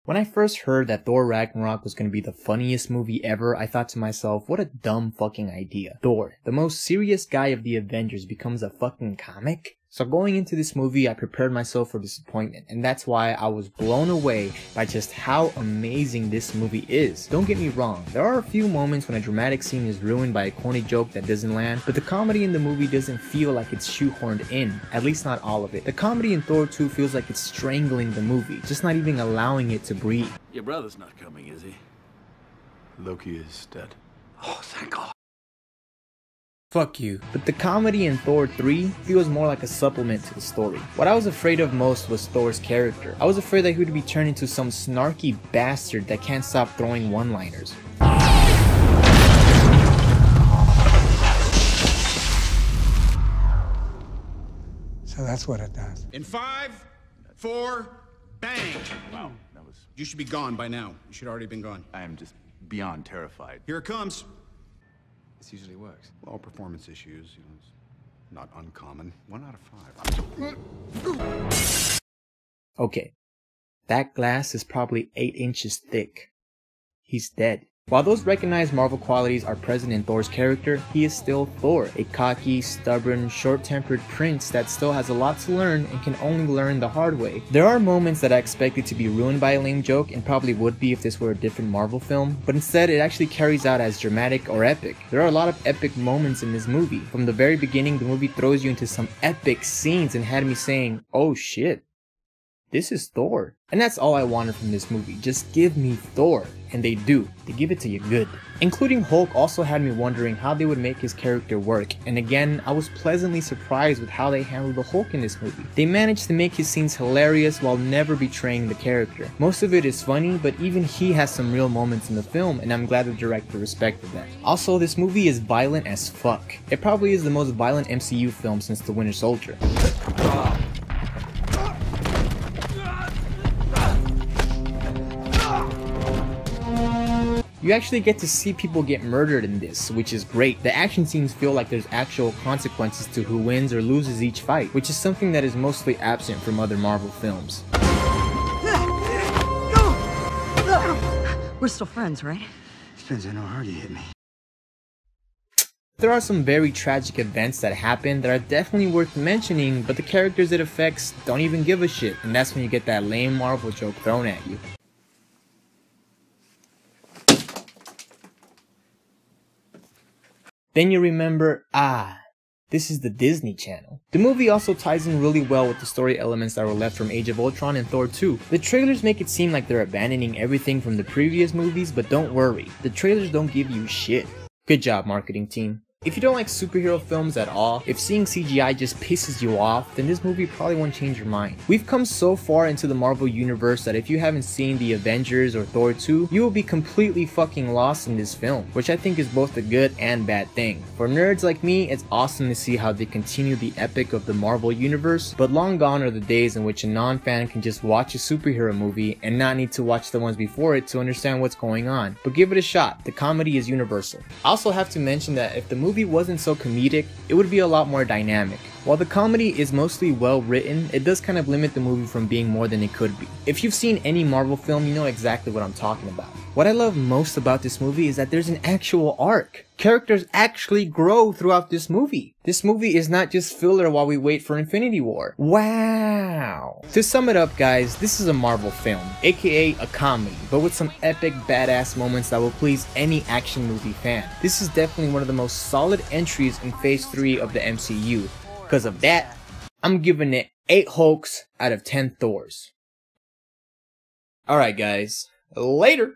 When I first heard that Thor Ragnarok was going to be the funniest movie ever, I thought to myself, what a dumb fucking idea. Thor, the most serious guy of the Avengers, becomes a fucking comic? So going into this movie, I prepared myself for disappointment, and that's why I was blown away by just how amazing this movie is. Don't get me wrong, there are a few moments when a dramatic scene is ruined by a corny joke that doesn't land, but the comedy in the movie doesn't feel like it's shoehorned in, at least not all of it. The comedy in Thor 2 feels like it's strangling the movie, just not even allowing it to breathe. Your brother's not coming, is he? Loki is dead. Oh, thank God. Fuck you. But the comedy in Thor 3 feels more like a supplement to the story. What I was afraid of most was Thor's character. I was afraid that he would be turned into some snarky bastard that can't stop throwing one-liners. So that's what it does. In 5, 4, bang! Wow, that was... You should be gone by now. You should already been gone. I am just beyond terrified. Here it comes. This usually works. Well, performance issues, you know, it's not uncommon. 1 out of 5. Okay, that glass is probably 8 inches thick. He's dead. While those recognized Marvel qualities are present in Thor's character, he is still Thor, a cocky, stubborn, short-tempered prince that still has a lot to learn and can only learn the hard way. There are moments that I expected to be ruined by a lame joke, and probably would be if this were a different Marvel film, but instead it actually carries out as dramatic or epic. There are a lot of epic moments in this movie. From the very beginning, the movie throws you into some epic scenes and had me saying, oh shit, this is Thor. And that's all I wanted from this movie, just give me Thor. And they do, they give it to you good. Including Hulk also had me wondering how they would make his character work, and again, I was pleasantly surprised with how they handled the Hulk in this movie. They managed to make his scenes hilarious while never betraying the character. Most of it is funny, but even he has some real moments in the film, and I'm glad the director respected that. Also, this movie is violent as fuck. It probably is the most violent MCU film since The Winter Soldier. You actually get to see people get murdered in this, which is great. The action scenes feel like there's actual consequences to who wins or loses each fight, which is something that is mostly absent from other Marvel films. We're still friends, right? Depends on how hard you hit me. There are some very tragic events that happen that are definitely worth mentioning, but the characters it affects don't even give a shit, and that's when you get that lame Marvel joke thrown at you. Then you remember, this is the Disney Channel. The movie also ties in really well with the story elements that were left from Age of Ultron and Thor 2. The trailers make it seem like they're abandoning everything from the previous movies, but don't worry, the trailers don't give you shit. Good job, marketing team. If you don't like superhero films at all, if seeing CGI just pisses you off, then this movie probably won't change your mind. We've come so far into the Marvel universe that if you haven't seen the Avengers or Thor 2, you will be completely fucking lost in this film, which I think is both a good and bad thing. For nerds like me, it's awesome to see how they continue the epic of the Marvel universe, but long gone are the days in which a non-fan can just watch a superhero movie and not need to watch the ones before it to understand what's going on. But give it a shot, the comedy is universal. I also have to mention that if the movie wasn't so comedic, it would be a lot more dynamic. While the comedy is mostly well written, it does kind of limit the movie from being more than it could be. If you've seen any Marvel film, you know exactly what I'm talking about. What I love most about this movie is that there's an actual arc. Characters actually grow throughout this movie. This movie is not just filler while we wait for Infinity War. Wow. To sum it up, guys, this is a Marvel film, aka a comedy, but with some epic badass moments that will please any action movie fan. This is definitely one of the most solid entries in Phase 3 of the MCU. Because of that, I'm giving it 8 Hulks out of 10 Thors. Alright guys, later!